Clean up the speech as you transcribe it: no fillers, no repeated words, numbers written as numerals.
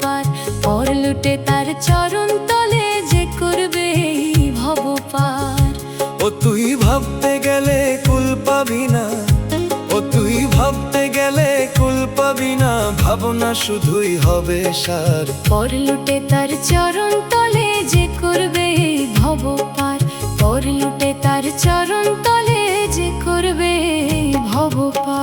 পার। পর লুটে তার চরণ তলে যে করবে এই ভব পার। ও তুই ভাবতে গেলে কুল পাবি না, ও তুই ভাবতে গেলে কুল পাবি না, ভাবনা শুধুই হবে সার। পর লুটে তার চরণ তলে যে করবে এই ভব পার। পর লুটে তার চরণ তলে যে করবে এই ভব পার।